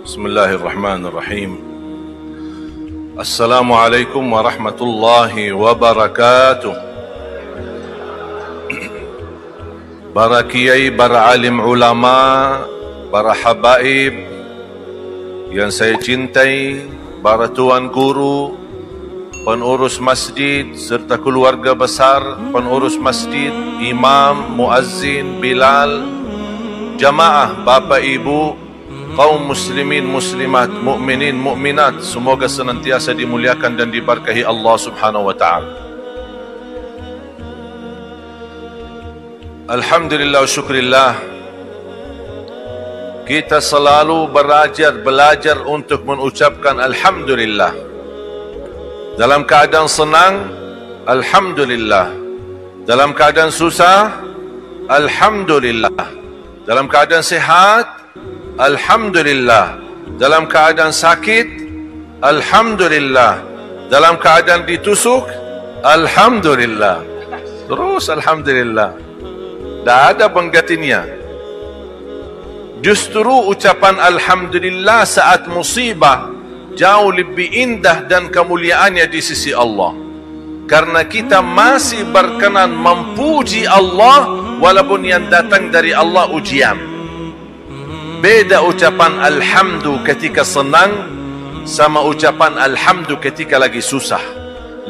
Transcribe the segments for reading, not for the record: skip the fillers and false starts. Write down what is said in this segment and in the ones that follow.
Bismillahirrahmanirrahim. Assalamualaikum warahmatullahi wabarakatuh. Para kiai, para alim ulama, para habaib yang saya cintai, para tuan guru, pengurus masjid serta keluarga besar pengurus masjid, imam, muazzin, bilal, jamaah, bapa ibu, kaum muslimin muslimat, mukminin mukminat, semoga senantiasa dimuliakan dan diberkahi Allah Subhanahu wa taala. Alhamdulillah wa syukrillah, kita selalu belajar untuk mengucapkan alhamdulillah. Dalam keadaan senang, alhamdulillah. Dalam keadaan susah, alhamdulillah. Dalam keadaan sehat, alhamdulillah. Dalam keadaan sakit, alhamdulillah. Dalam keadaan ditusuk, alhamdulillah. Terus alhamdulillah. Tak ada penggantinya. Justru ucapan alhamdulillah saat musibah jauh lebih indah dan kemuliaannya di sisi Allah, karena kita masih berkenan memuji Allah walaupun yang datang dari Allah ujian. Beda ucapan alhamdu ketika senang sama ucapan alhamdu ketika lagi susah,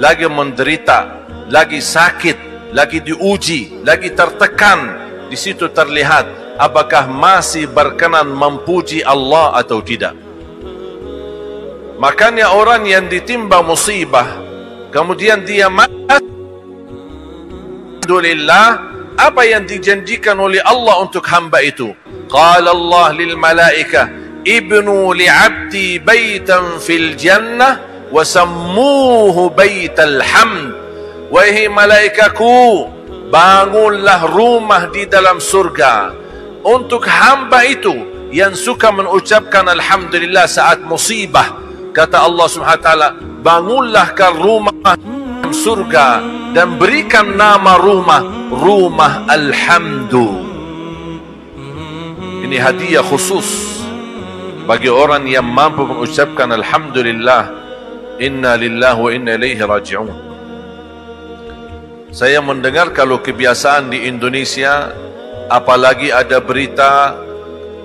lagi menderita, lagi sakit, lagi diuji, lagi tertekan. Di situ terlihat apakah masih berkenan memuji Allah atau tidak. Makanya orang yang ditimpa musibah kemudian dia alhamdulillah, apa yang dijanjikan oleh Allah untuk hamba itu? Qala Allah lil malaikah ibnu li'abdi baitan fil jannah wa sammuhu baital hamd. Wahai malaikaku, bangunlah rumah di dalam surga untuk hamba itu yang suka mengucapkan alhamdulillah saat musibah. Kata Allah Subhanahu wa taala, bangunlah ke rumah surga dan berikan nama rumah alhamdu. Ini hadiah khusus bagi orang yang mampu mengucapkan alhamdulillah. Inna lillahi wa inna ilaihi raji'un. Saya mendengar kalau kebiasaan di Indonesia, apalagi ada berita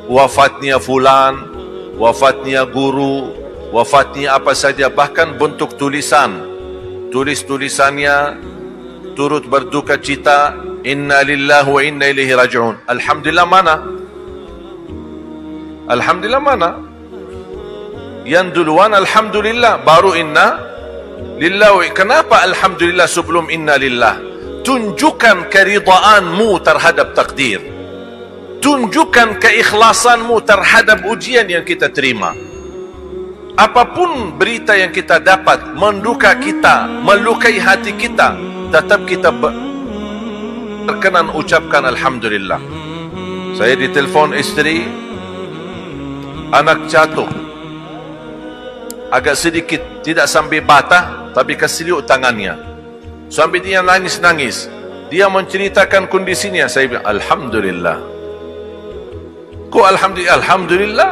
wafatnya fulan, wafatnya guru, wafatnya apa saja, bahkan bentuk tulisan, tulisannya turut berduka cita, inna lillahi wa inna ilaihi raji'un. Alhamdulillah mana? Alhamdulillah mana? Yang duluan alhamdulillah, baru inna lillahi. Kenapa alhamdulillah sebelum inna lillah? Tunjukkan keridaanmu terhadap takdir, tunjukkan keikhlasanmu terhadap ujian yang kita terima. Apapun berita yang kita dapat menduka kita, melukai hati kita, tetap kita berkenan ucapkan alhamdulillah. Saya ditelepon istri, anak jatuh, agak sedikit tidak sampai batah, tapi keseliuk tangannya, sampai dia nangis-nangis. Dia menceritakan kondisinya. Saya bilang alhamdulillah. Kok alhamdulillah? Alhamdulillah.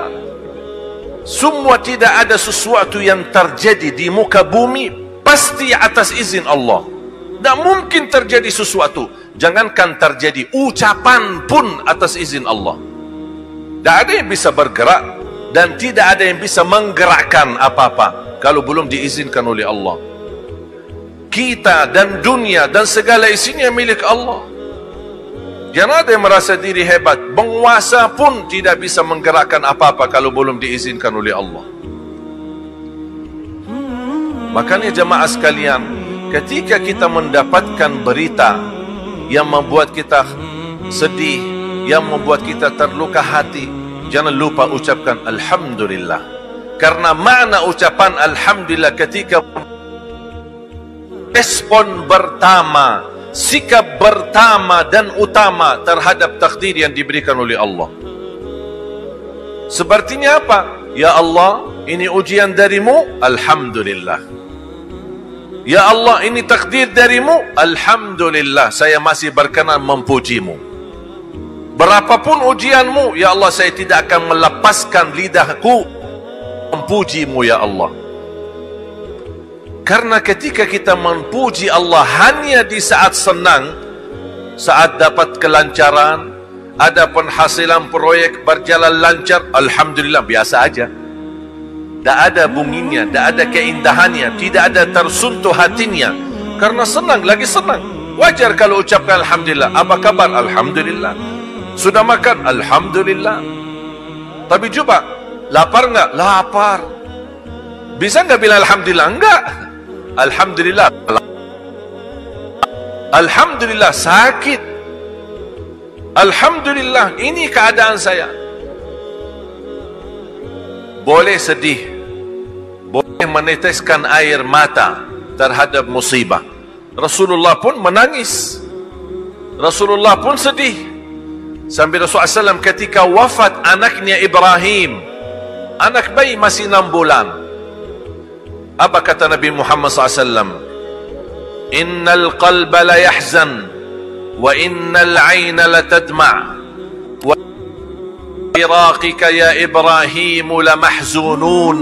Semua tidak ada sesuatu yang terjadi di muka bumi pasti atas izin Allah. Tak mungkin terjadi sesuatu, jangankan terjadi ucapan pun atas izin Allah. Tak ada yang bisa bergerak dan tidak ada yang bisa menggerakkan apa-apa kalau belum diizinkan oleh Allah. Kita dan dunia dan segala isinya milik Allah. Jangan ada yang merasa diri hebat. Penguasa pun tidak bisa menggerakkan apa-apa kalau belum diizinkan oleh Allah. Makanya jemaah sekalian, ketika kita mendapatkan berita yang membuat kita sedih, yang membuat kita terluka hati, jangan lupa ucapkan alhamdulillah. Karena makna ucapan alhamdulillah ketika respon pertama, sikap pertama dan utama terhadap takdir yang diberikan oleh Allah. Sepertinya apa? Ya Allah, ini ujian darimu, alhamdulillah. Ya Allah, ini takdir darimu, alhamdulillah. Saya masih berkenan memujimu. Berapapun ujianmu, ya Allah, saya tidak akan melepaskan lidahku memuji-Mu ya Allah. Karena ketika kita memuji Allah hanya di saat senang, saat dapat kelancaran, ada penghasilan proyek berjalan lancar, alhamdulillah, biasa aja. Tak ada bunyinya, tak ada keindahannya, tidak ada tersentuh hatinya. Karena senang, lagi senang. Wajar kalau ucapkan alhamdulillah. Apa kabar? Alhamdulillah. Sudah makan? Alhamdulillah. Tapi coba, lapar enggak? Lapar. Bisa enggak bilang alhamdulillah? Enggak. Alhamdulillah. Alhamdulillah sakit. Alhamdulillah, ini keadaan saya. Boleh sedih, boleh meneteskan air mata terhadap musibah. Rasulullah pun menangis, Rasulullah pun sedih. Sampai Rasulullah SAW ketika wafat anaknya Ibrahim, anak bayi masih 6 bulan, apa kata Nabi Muhammad SAW? Innal qalba la yahzan wa innal ayna la tadma' wa firaqika ya Ibrahim la mahzunun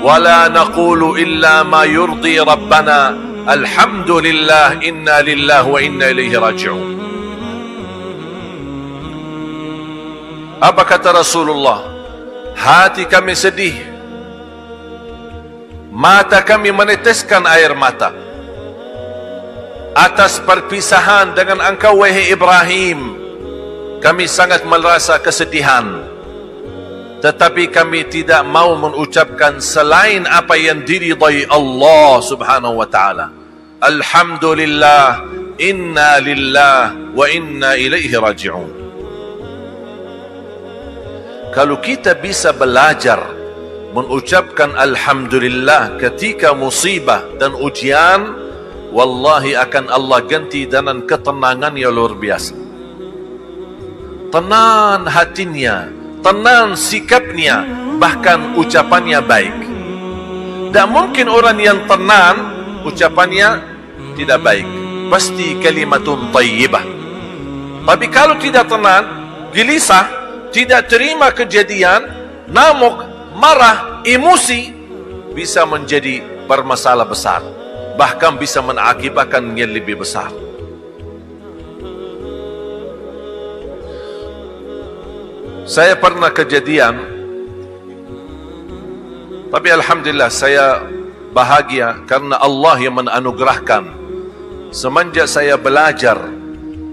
wa la naqulu illa ma yurdi rabbana alhamdulillah inna lillahi wa inna ilaihi raji'un. Apa kata Rasulullah? Hati kami sedih, mata kami meneteskan air mata atas perpisahan dengan engkau wahai Ibrahim. Kami sangat merasa kesedihan, tetapi kami tidak mau mengucapkan selain apa yang diridai Allah subhanahu wa ta'ala. Alhamdulillah, inna lillah wa inna ilaihi raji'un. Kalau kita bisa belajar mengucapkan alhamdulillah ketika musibah dan ujian, wallahi akan Allah ganti dengan ketenangan yang luar biasa. Tenang hatinya, tenang sikapnya, bahkan ucapannya baik. Tak mungkin orang yang tenang ucapannya tidak baik, pasti kalimatun tayyibah. Tapi kalau tidak tenang, gelisah, tidak terima kejadian, ngamuk, marah, emosi, bisa menjadi bermasalah besar, bahkan bisa mengakibatkan yang lebih besar. Saya pernah kejadian, tapi alhamdulillah saya bahagia karena Allah yang menganugerahkan. Semenjak saya belajar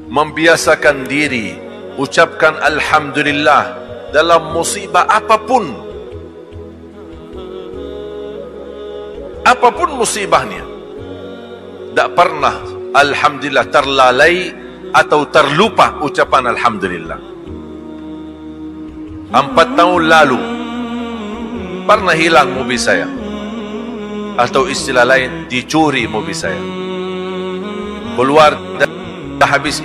membiasakan diri ucapkan alhamdulillah dalam musibah apapun, apapun musibahnya, tak pernah alhamdulillah terlalai atau terlupa ucapan alhamdulillah. 4 tahun lalu pernah hilang mobil saya, atau istilah lain dicuri mobil saya. Keluar habis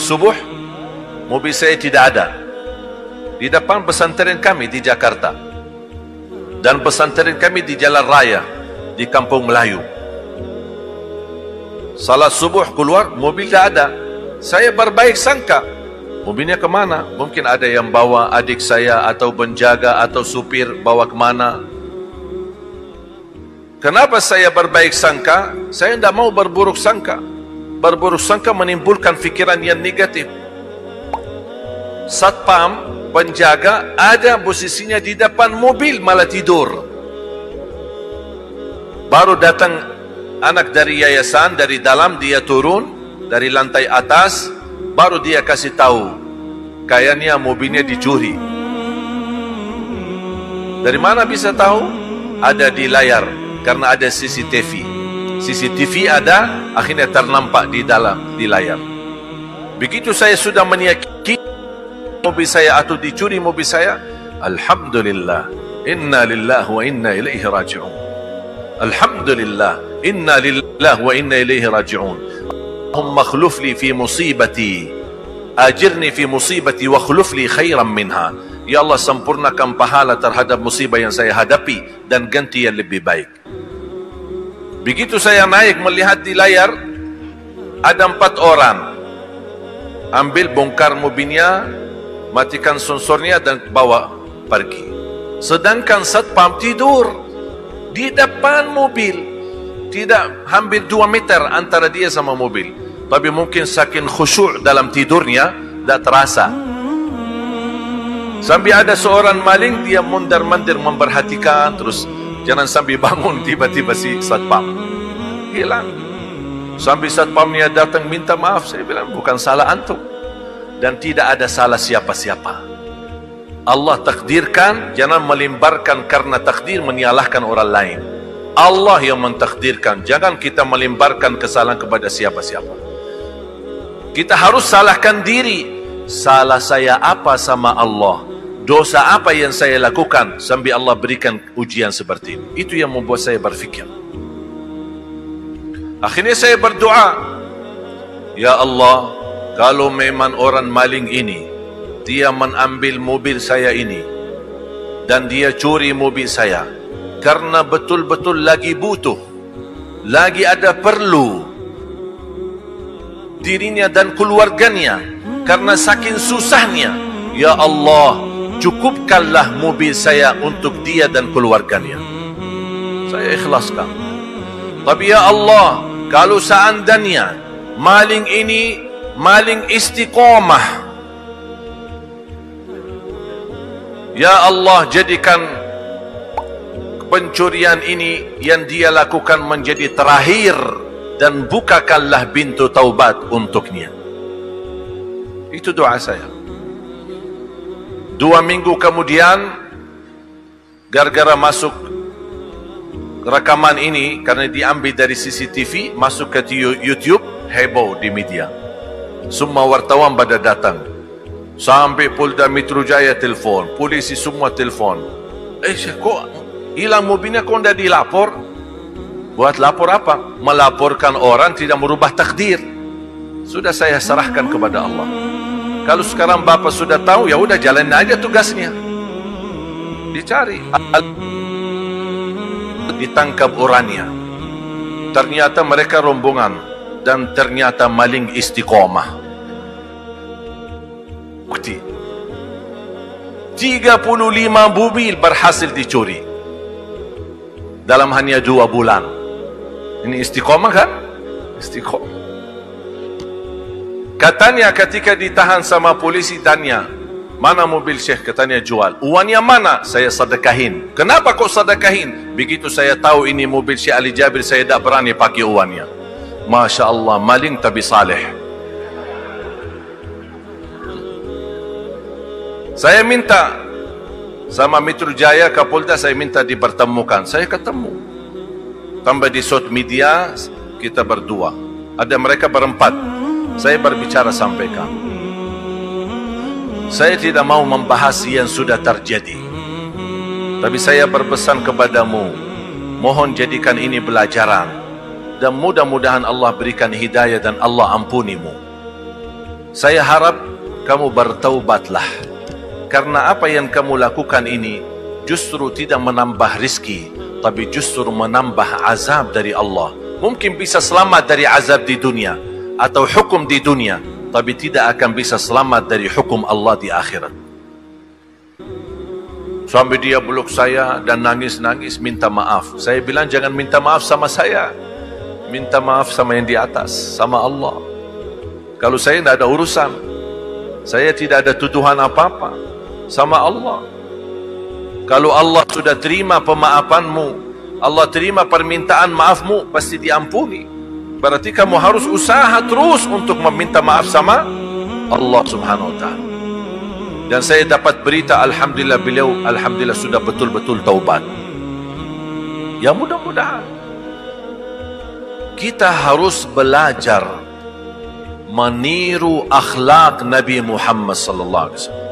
subuh, mobil saya tidak ada di depan pesantren kami di Jakarta, dan pesantren kami di Jalan Raya di Kampung Melayu. Salat subuh keluar, mobil tidak ada. Saya berbaik sangka, mobilnya kemana? Mungkin ada yang bawa adik saya, atau penjaga, atau supir bawa kemana. Kenapa saya berbaik sangka? Saya tidak mau berburuk sangka. Berburuk sangka menimbulkan fikiran yang negatif. Satpam, penjaga, ada posisinya di depan mobil, malah tidur. Baru datang anak dari yayasan, dari dalam dia turun dari lantai atas, baru dia kasih tahu, kayaknya mobilnya dicuri. Dari mana bisa tahu? Ada di layar, karena ada CCTV. CCTV ada, akhirnya ternampak di dalam, di layar. Begitu saya sudah meyakini mobil saya atau dicuri mobil saya, alhamdulillah, inna lillahi wa inna ilaihi raji'un. Alhamdulillah, inna lillahi wa inna ilaihi raji'un. Allahumma akhluf li fi musibati, ajirni fi musibati wa akhluf li khairan minha. Ya Allah, sempurnakan pahala terhadap musibah yang saya hadapi dan ganti yang lebih baik. Begitu saya naik melihat di layar, ada 4 orang. Ambil, bongkar mobilnya, matikan sensornya dan bawa pergi. Sedangkan satpam tidur di depan mobil. Tidak hampir 2 meter antara dia sama mobil. Tapi mungkin saking khusyuk dalam tidurnya, tak terasa. Sampai ada seorang maling, dia mondar-mandir memperhatikan, terus jangan sampai bangun tiba-tiba si satpam hilang. Sampai satpamnya datang minta maaf. Saya bilang, bukan salah antum. Dan tidak ada salah siapa-siapa. Allah takdirkan, jangan melimbarkan karena takdir menyalahkan orang lain. Allah yang mentakdirkan, jangan kita melimbarkan kesalahan kepada siapa-siapa. Kita harus salahkan diri. Salah saya apa sama Allah? Dosa apa yang saya lakukan sampai Allah berikan ujian seperti ini? Itu yang membuat saya berfikir. Akhirnya saya berdoa, ya Allah, kalau memang orang maling ini dia mengambil mobil saya ini dan dia curi mobil saya karena betul-betul lagi butuh, lagi ada perlu dirinya dan keluarganya karena saking susahnya, ya Allah, cukupkanlah mobil saya untuk dia dan keluarganya. Saya ikhlaskan. Tapi ya Allah, kalau seandainya maling ini maling istiqamah, ya Allah, jadikan pencurian ini yang dia lakukan menjadi terakhir dan bukakanlah pintu taubat untuknya. Itu doa saya. 2 minggu kemudian, gara-gara masuk rekaman ini, karena diambil dari CCTV, masuk ke YouTube, heboh di media. Semua wartawan pada datang. Sampai Polda Metro Jaya telefon, polisi semua telefon. Kok hilang mobilnya, kok tidak dilapor? Buat lapor apa? Melaporkan orang tidak merubah takdir. Sudah saya serahkan kepada Allah. Kalau sekarang Bapak sudah tahu, ya udah jalan aja tugasnya. Dicari. Ditangkap orangnya. Ternyata mereka rombongan dan ternyata maling istiqomah. Bukti 35 mobil berhasil dicuri dalam hanya 2 bulan. Ini istiqomah kan? Istiqomah. Katanya ketika ditahan sama polisi, tanya, mana mobil Syekh? Katanya jual. Uangnya mana? Saya sedekahin. Kenapa kok sedekahin? Begitu saya tahu ini mobil Syekh Ali Jabir, saya tak berani pakai uangnya. Masya Allah, maling tapi saleh. Saya minta sama Metro Jaya, Kapolda, saya minta dipertemukan. Saya ketemu. Tambah di sosial media, kita berdua. Ada mereka berempat. Saya berbicara sampaikan. Saya tidak mau membahas yang sudah terjadi. Tapi saya berpesan kepadamu, mohon jadikan ini pelajaran. Dan mudah-mudahan Allah berikan hidayah dan Allah ampunimu. Saya harap kamu bertaubatlah. Karena apa yang kamu lakukan ini justru tidak menambah rizki, tapi justru menambah azab dari Allah. Mungkin bisa selamat dari azab di dunia atau hukum di dunia, tapi tidak akan bisa selamat dari hukum Allah di akhirat. Sampai dia peluk saya dan nangis-nangis minta maaf. Saya bilang jangan minta maaf sama saya, minta maaf sama yang di atas, sama Allah. Kalau saya tidak ada urusan, saya tidak ada tuduhan apa-apa, sama Allah. Kalau Allah sudah terima pemaafanmu, Allah terima permintaan maafmu, pasti diampuni. Berarti kamu harus usaha terus untuk meminta maaf sama Allah Subhanahu wa ta'ala. Dan saya dapat berita, alhamdulillah, beliau alhamdulillah sudah betul-betul taubat. Ya mudah-mudahan kita harus belajar meniru akhlak Nabi Muhammad sallallahu alaihi wasallam.